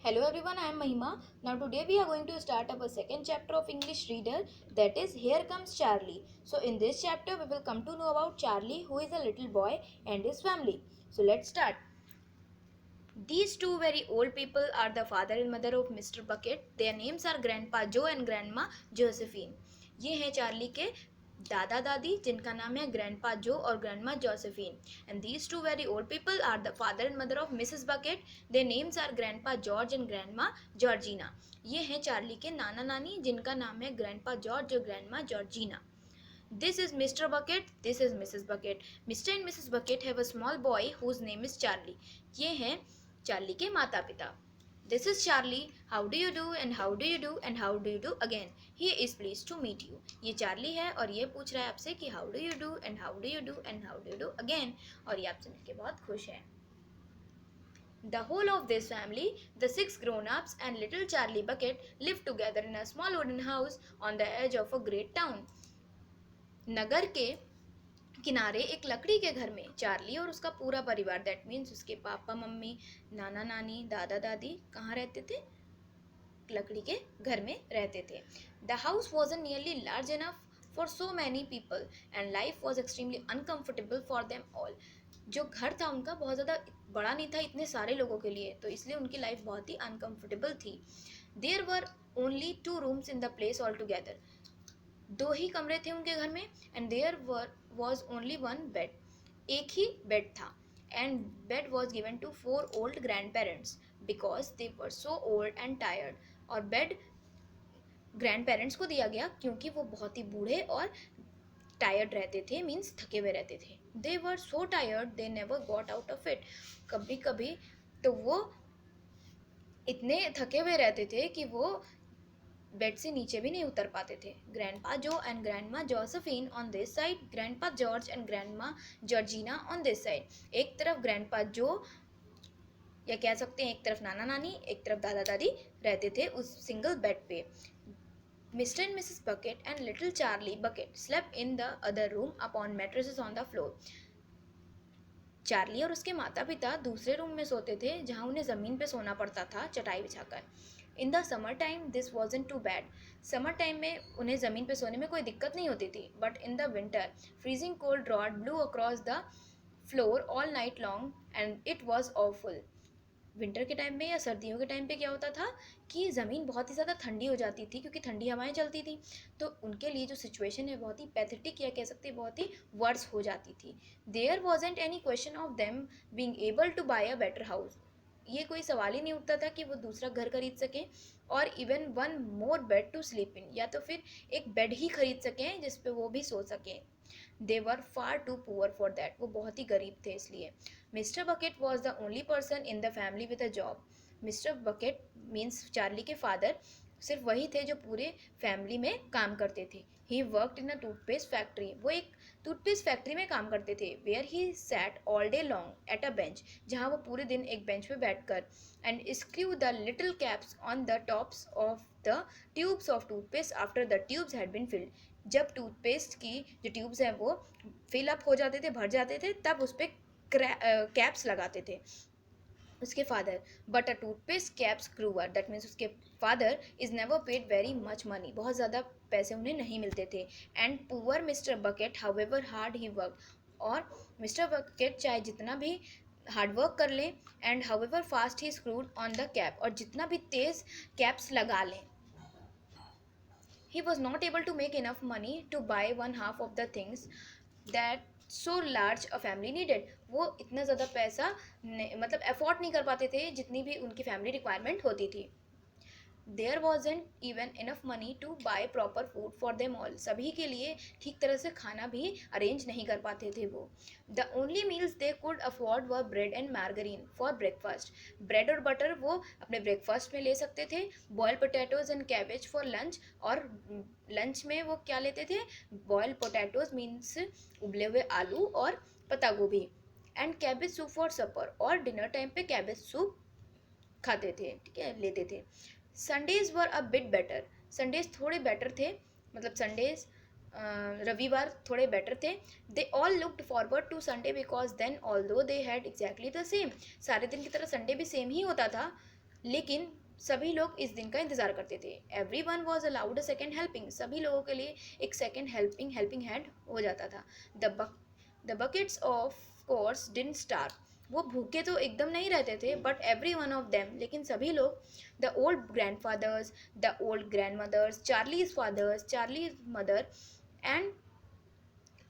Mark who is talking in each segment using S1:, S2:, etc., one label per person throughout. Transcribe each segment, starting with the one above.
S1: Hello everyone, I am Mahima. Now today we are going to start our second chapter of English Reader, that is Here Comes Charlie. So in this chapter we will come to know about Charlie, who is a little boy, and his family. So let's start. These two very old people are the father and mother of Mr. Bucket. Their names are Grandpa Joe and Grandma Josephine. ये हैं Charlie के दादा दादी जिनका नाम है grandpa Joe और grandma Josephine. And these two very old people are the father and mother of Mrs Bucket. Their names are grandpa George and grandma Georgina. ये हैं चार्ली के नाना नानी जिनका नाम है ग्रैंडपा जॉर्ज और grandma Georgina. This is Mr. Bucket. This is Mrs. Bucket. Mr. and Mrs. Bucket have a small boy whose name is Charlie. ये हैं चार्ली के माता पिता. This is Charlie. How do you do and how do you do and how do you do again? He is pleased to meet you. ये Charlie है और ये पूछ रहा है आपसे कि how do you do and how do you do and how do you do again, और ये आपसे मिलके बहुत खुश है. The whole of this family, the 6 grown-ups and little Charlie Bucket, live together in a small wooden house on the edge of a great town. नगर के किनारे एक लकड़ी के घर में चार्ली और उसका पूरा परिवार, दैट मीन्स उसके पापा मम्मी नाना नानी दादा दादी कहाँ रहते थे? लकड़ी के घर में रहते थे. The house wasn't nearly large enough for so many people and life was extremely uncomfortable for them all. जो घर था उनका बहुत ज़्यादा बड़ा नहीं था इतने सारे लोगों के लिए, तो इसलिए उनकी लाइफ बहुत ही अनकम्फर्टेबल थी. There were only 2 rooms in the place all together. 2 ही कमरे थे उनके घर में. And there was only 1 bed. एक ही बेड था. And bed was given to 4 old grandparents because they were so old and tired. और बेड ग्रैंड पेरेंट्स को दिया गया क्योंकि वो बहुत ही बूढ़े और टायर्ड रहते थे, मीन्स थके हुए रहते थे. They were so tired they never got out of it. कभी कभी तो वो इतने थके हुए रहते थे कि वो बेड से नीचे भी नहीं उतर पाते थे. ग्रैंडपा जो and grandma Josephine on this side, grandpa George and grandma Georgina on this side. एक तरफ ग्रैंडपा जो या कह सकते हैं एक तरफ नाना नानी एक तरफ दादा दादी रहते थे उस सिंगल बेड पे. Mr. and Mrs. Bucket and little Charlie Bucket slept in the other room upon mattresses on the floor. Charlie और उसके माता पिता दूसरे रूम में सोते थे जहां उन्हें ज़मीन पे सोना पड़ता था चटाई बिछाकर. In the summer time this wasn't too bad. Summer time में उन्हें ज़मीन पे सोने में कोई दिक्कत नहीं होती थी. But in the winter freezing cold rod blue across the floor all night long and it was awful. Winter के टाइम में या सर्दियों के टाइम पे क्या होता था कि ज़मीन बहुत ही ज़्यादा ठंडी हो जाती थी क्योंकि ठंडी हवाएं चलती थी. तो उनके लिए जो सिचुएशन है बहुत ही पैथेटिक या कह सकते हैं बहुत ही वर्स हो जाती थी. There wasn't any question of them being able to buy a better house. ये कोई सवाल ही नहीं उठता था कि वो दूसरा घर खरीद सकें और even 1 more bed to sleep in, या तो फिर एक बेड ही खरीद सकें जिस पे वो भी सो सकें. दे वर फार टू पुअर फॉर दैट. वो बहुत ही गरीब थे इसलिए. Mister bucket was the only person in the family with a job. Mister bucket means Charlie के फादर सिर्फ वही थे जो पूरे फैमिली में काम करते थे. He worked in a toothpaste factory. वो एक टूथपेस्ट फैक्ट्री में काम करते थे. Where he sat all day long at a bench. जहाँ वो पूरे दिन एक बेंच पे बैठकर and screw the little caps on the tops of the tubes of toothpaste after the tubes had been filled. जब टूथपेस्ट की जो ट्यूब्स हैं वो फिल अप हो जाते थे, भर जाते थे, तब उस पर कैप्स लगाते थे उसके father. But a toothpaste caps screwer, that means उसके father is never paid very much money. बहुत ज़्यादा पैसे उन्हें नहीं मिलते थे. And poor mister Bucket however hard he work. और मिस्टर बकेट चाहे जितना भी हार्ड वर्क कर लें and however fast he screwed on the cap, और जितना भी तेज़ कैप्स लगा लें, he was not able to make enough money to buy 1/2 of the things that so large a family needed. वो इतना ज़्यादा पैसा मतलब अफोर्ड नहीं कर पाते थे जितनी भी उनकी फैमिली रिक्वायरमेंट होती थी. There wasn't even enough money to buy proper food for them all. सभी के लिए ठीक तरह से खाना भी अरेंज नहीं कर पाते थे वो. The only meals they could afford were bread and margarine for breakfast. Bread और बटर वो अपने ब्रेकफास्ट में ले सकते थे. Boiled potatoes and cabbage for lunch. और लंच में वो क्या लेते थे? बॉयल पोटैटोज मीन्स उबले हुए आलू और पत्ता गोभी. And cabbage soup for supper. और डिनर टाइम पे कैबेज सूप खाते थे, ठीक है, लेते थे. Sundays were a bit better. Sundays थोड़े बेटर थे, मतलब संडेज रविवार थोड़े बेटर थे. They all looked forward to Sunday because then although they had exactly the same. सारे दिन की तरह संडे भी सेम ही होता था लेकिन सभी लोग इस दिन का इंतजार करते थे। Every one was allowed a second helping, सभी लोगों के लिए एक सेकेंड हेल्पिंग हैंड हो जाता था। The Buckets of course didn't starve, वो भूखे तो एकदम नहीं रहते थे, but every one of them, लेकिन सभी लोग, the old grandfathers, the old grandmothers, Charlie's fathers, Charlie's mother, and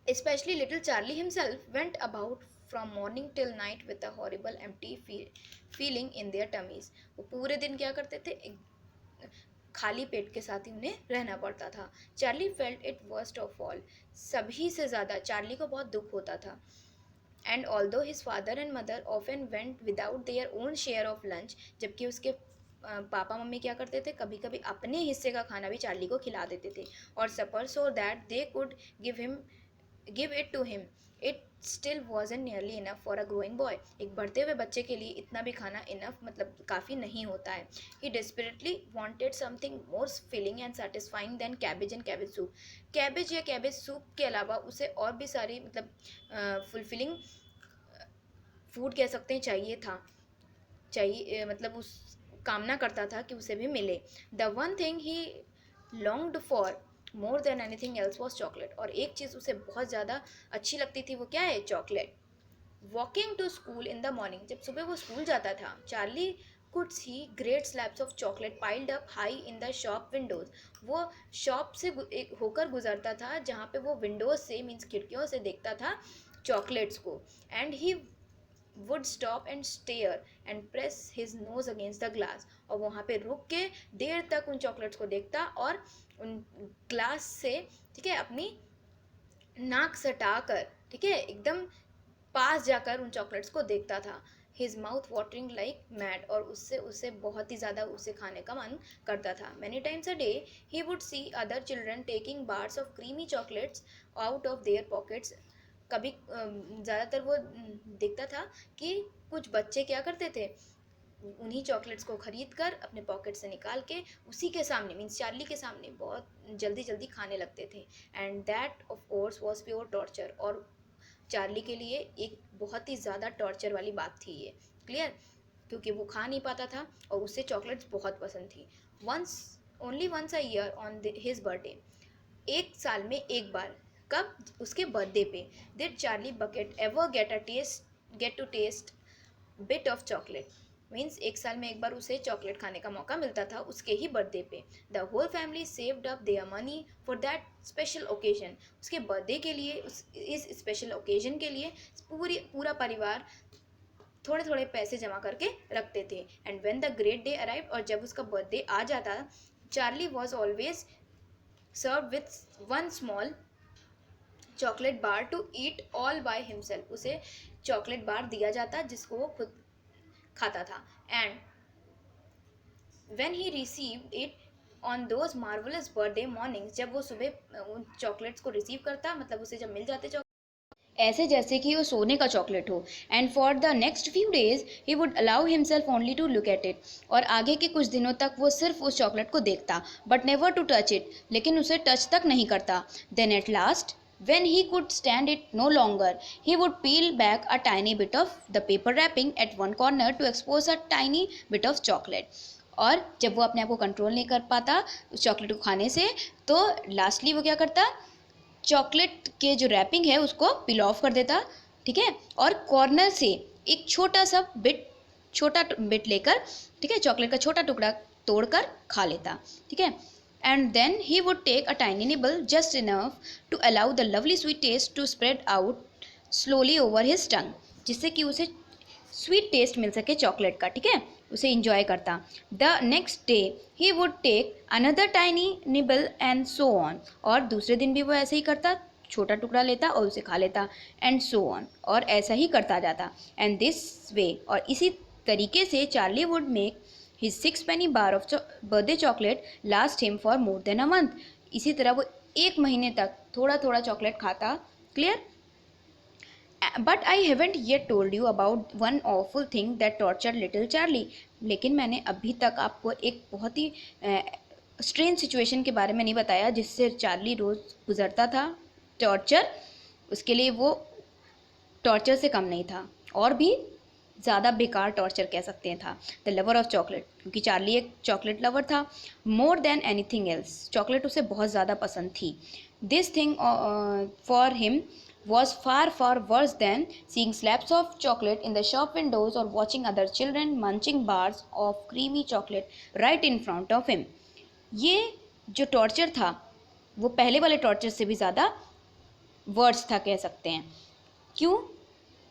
S1: especially little Charlie himself, went about from morning till night with a horrible empty feeling in their tummies. वो पूरे दिन क्या करते थे, खाली पेट के साथ ही उन्हें रहना पड़ता था। Charlie felt it worst of all, सभी से ज़्यादा चार्ली को बहुत दुख होता था। And although his father and mother often went without their own share of lunch, जबकि उसके पापा मम्मी क्या करते थे, कभी कभी अपने हिस्से का खाना भी चार्ली को खिला देते थे, और supper, so that they could give it to him. It still wasn't nearly enough for a growing boy. एक बढ़ते हुए बच्चे के लिए इतना भी खाना enough मतलब काफ़ी नहीं होता है। He desperately wanted something more filling and satisfying than cabbage and cabbage soup. Cabbage या कैबेज सूप के अलावा उसे और भी सारी मतलब फुलफिलिंग फूड कह सकते हैं चाहिए मतलब उस कामना करता था कि उसे भी मिले। The one thing he longed for more than anything else was chocolate, और एक चीज़ उसे बहुत ज़्यादा अच्छी लगती थी, वो क्या है, chocolate. Walking to school in the morning, जब सुबह वो स्कूल जाता था, Charlie could see great slabs of chocolate piled up high in the shop windows, वो शॉप से होकर गुजरता था जहाँ पे वो विंडोज से मीन्स खिड़कियों से देखता था चॉकलेट्स को। And he would stop and stare and press his nose against the glass, और वहाँ पे रुक के देर तक उन चॉकलेट्स को देखता और उन ग्लास से, ठीक है, अपनी नाक सटा कर, ठीक है, एकदम पास जाकर उन चॉकलेट्स को देखता था। His mouth watering like mad, और उससे उसे बहुत ही ज़्यादा उसे खाने का मन करता था। Many times a day he would see other children taking bars of creamy chocolates out of their pockets, कभी ज़्यादातर वो देखता था कि कुछ बच्चे क्या करते थे, उन्हीं चॉकलेट्स को खरीद कर अपने पॉकेट से निकाल के उसी के सामने मीन्स चार्ली के सामने बहुत जल्दी जल्दी खाने लगते थे। And that of course was pure torture, और चार्ली के लिए एक बहुत ही ज़्यादा टॉर्चर वाली बात थी ये, क्लियर, क्योंकि वो खा नहीं पाता था और उसे चॉकलेट्स बहुत पसंद थी। Only once a year on his birthday, एक साल में एक बार, कब, उसके बर्थडे पे, did Charlie Bucket ever get to taste bit of chocolate, means एक साल में एक बार उसे चॉकलेट खाने का मौका मिलता था, उसके ही बर्थडे पे। The whole family saved up their money for that special occasion, उसके बर्थडे के लिए, इस स्पेशल ओकेजन के लिए पूरा परिवार थोड़े थोड़े पैसे जमा करके रखते थे। And when the great day arrived, और जब उसका बर्थडे आ जाता, Charlie was always serve with one small chocolate bar to eat all by himself, उसे चॉकलेट बार दिया जाता जिसको वो खुद खाता था। And when he received it on those marvellous birthday mornings, जब वो सुबह उन चॉकलेट्स को रिसीव करता, मतलब उसे जब मिल जाते ऐसे जैसे कि वो सोने का चॉकलेट हो, and for the next few days he would allow himself only to look at it, और आगे के कुछ दिनों तक वो सिर्फ उस चॉकलेट को देखता, but never to touch it, लेकिन उसे टच तक नहीं करता। Then at last when he could stand it no longer, he would peel back a tiny bit of the paper wrapping at one corner to expose a tiny bit of chocolate, और जब वो अपने आप को control नहीं कर पाता उस चॉकलेट को खाने से, तो लास्टली वो क्या करता, चॉकलेट के जो रैपिंग है उसको पील ऑफ कर देता, ठीक है, और कॉर्नर से एक छोटा बिट लेकर, ठीक है, चॉकलेट का छोटा टुकड़ा तोड़कर खा लेता, ठीक है। And then he would take a tiny nibble, just enough to allow the lovely sweet taste to spread out slowly over his tongue, जिससे कि उसे स्वीट टेस्ट मिल सके चॉकलेट का, ठीक है, उसे इंजॉय करता। The next day he would take another tiny nibble and so on, और दूसरे दिन भी वो ऐसे ही करता, छोटा टुकड़ा लेता और उसे खा लेता, एंड सो ऑन, और ऐसा ही करता जाता। एंड दिस वे, और इसी तरीके से Charlie would make his 6 penny bar of birthday chocolate last him for more than a month, इसी तरह वो एक महीने तक थोड़ा थोड़ा चॉकलेट खाता, clear. But I haven't yet told you about one awful thing that torture little Charlie, लेकिन मैंने अभी तक आपको एक बहुत ही स्ट्रेंज सिचुएशन के बारे में नहीं बताया जिससे चार्ली रोज़ गुजरता था, टॉर्चर, उसके लिए वो टॉर्चर से कम नहीं था, और भी
S2: ज़्यादा बेकार टॉर्चर कह सकते हैं था। द लवर ऑफ चॉकलेट, क्योंकि चार्ली एक चॉकलेट लवर था। More than anything else, chocolate उसे बहुत ज़्यादा पसंद थी। This thing for him was far far worse than seeing slabs of chocolate in the shop windows or watching other children munching bars of creamy chocolate right in front of him. ये जो torture था वो पहले वाले torture से भी ज़्यादा verse था कह सकते हैं। क्यों?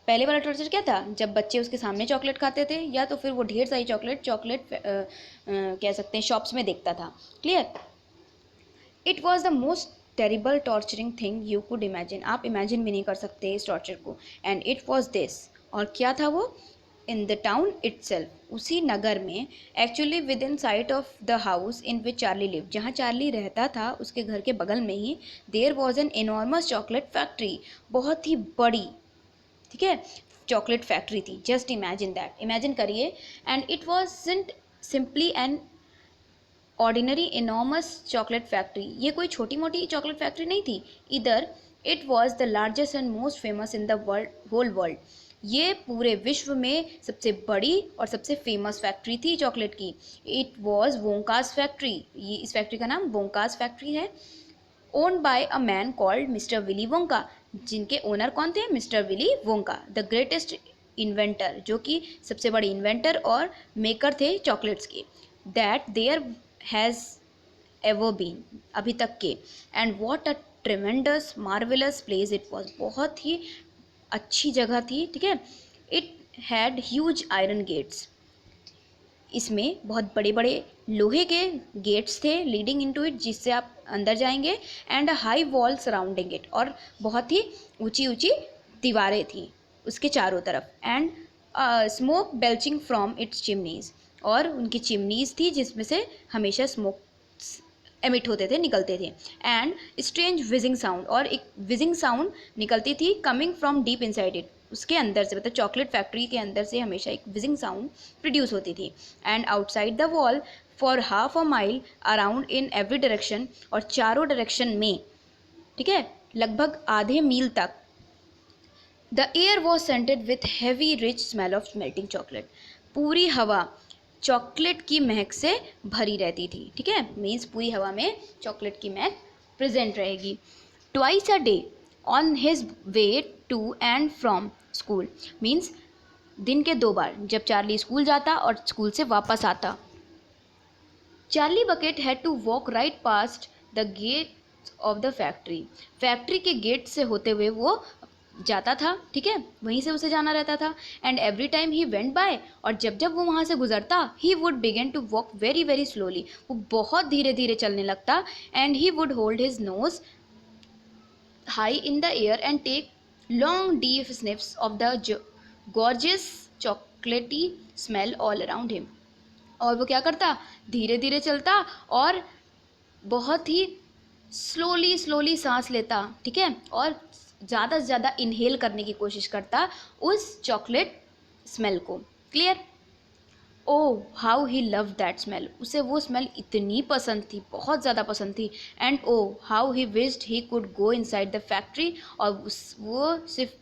S2: पहले वाला टॉर्चर क्या था, जब बच्चे उसके सामने चॉकलेट खाते थे या तो फिर वो ढेर सारी चॉकलेट कह सकते हैं शॉप्स में देखता था। Clear? It was the most terrible torturing thing you could imagine, आप इमेजिन भी नहीं कर सकते इस टॉर्चर को। एंड इट वॉज दिस, और क्या था वो? इन द टाउन इटसेल्फ, उसी नगर में, actually within sight of the house in which Charlie live, जहाँ चार्ली रहता था उसके घर के बगल में ही, there was an enormous chocolate factory, बहुत ही बड़ी, ठीक है, चॉकलेट फैक्ट्री थी। जस्ट इमेजिन दैट, इमेजिन करिए। And it wasn't simply an ordinary enormous chocolate factory, ये कोई छोटी मोटी चॉकलेट फैक्ट्री नहीं थी इधर। It was the largest and most famous in the world, whole world, ये पूरे विश्व में सबसे बड़ी और सबसे फेमस फैक्ट्री थी चॉकलेट की। इट वॉज वोंकास फैक्ट्री, ये इस फैक्ट्री का नाम वोंकास फैक्ट्री है। Owned by a man called mister Willy Wonka, जिनके ओनर कौन थे? Mister Willy Wonka, the greatest inventor, जो कि सबसे बड़े इन्वेंटर और मेकर थे चॉकलेट्स के, that there has ever been, अभी तक के। And what a tremendous marvellous place it was, बहुत ही अच्छी जगह थी, ठीक है। It had huge iron gates, इसमें बहुत बड़े बड़े लोहे के गेट्स थे लीडिंग इनटू इट, जिससे आप अंदर जाएंगे। And a high wall surrounding it, और बहुत ही ऊंची ऊंची दीवारें थी उसके चारों तरफ। And smoke belching from its chimneys, और उनकी चिमनीज थी जिसमें से हमेशा स्मोक एमिट होते थे, निकलते थे। एंड स्ट्रेंज विजिंग साउंड, और एक विजिंग साउंड निकलती थी coming from deep inside it, उसके अंदर से, मतलब चॉकलेट फैक्ट्री के अंदर से हमेशा एक विजिंग साउंड प्रोड्यूस होती थी। And outside the wall for half a mile around in every direction, और चारों डायरेक्शन में, ठीक है, लगभग आधे मील तक, the air was scented with heavy rich smell of melting chocolate, पूरी हवा चॉकलेट की महक से भरी रहती थी, ठीक है, मीन्स पूरी हवा में चॉकलेट की महक प्रेजेंट रहेगी। Twice a day on his way to and from school, means दिन के 2 बार, जब चार्ली स्कूल जाता और स्कूल से वापस आता, Charlie Bucket had to walk right past the gate of the factory, factory के गेट से होते हुए वो जाता था, ठीक है, वहीं से उसे जाना रहता था। And every time he went by, और जब जब वो वहाँ से गुजरता, he would begin to walk very very slowly, वो बहुत धीरे धीरे चलने लगता। And he would hold his nose high in the air and take long deep sniffs of the gorgeous chocolatey smell all around him, और वो क्या करता? धीरे धीरे चलता और बहुत ही स्लोली स्लोली सांस लेता, ठीक है, और ज़्यादा से ज़्यादा इनहेल करने की कोशिश करता उस चॉकलेट स्मेल को। Clear? Oh how he love that smell, उसे वो स्मेल इतनी पसंद थी, बहुत ज़्यादा पसंद थी। And oh how he wished he could go inside the factory, और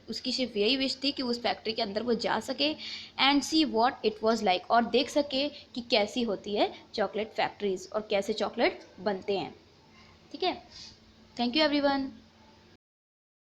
S2: उसकी सिर्फ यही विश थी कि उस फैक्ट्री के अंदर वो जा सके and see what it was like, और देख सके कि कैसी होती है चॉकलेट फैक्ट्रीज और कैसे चॉकलेट बनते हैं, ठीक है। Thank you everyone.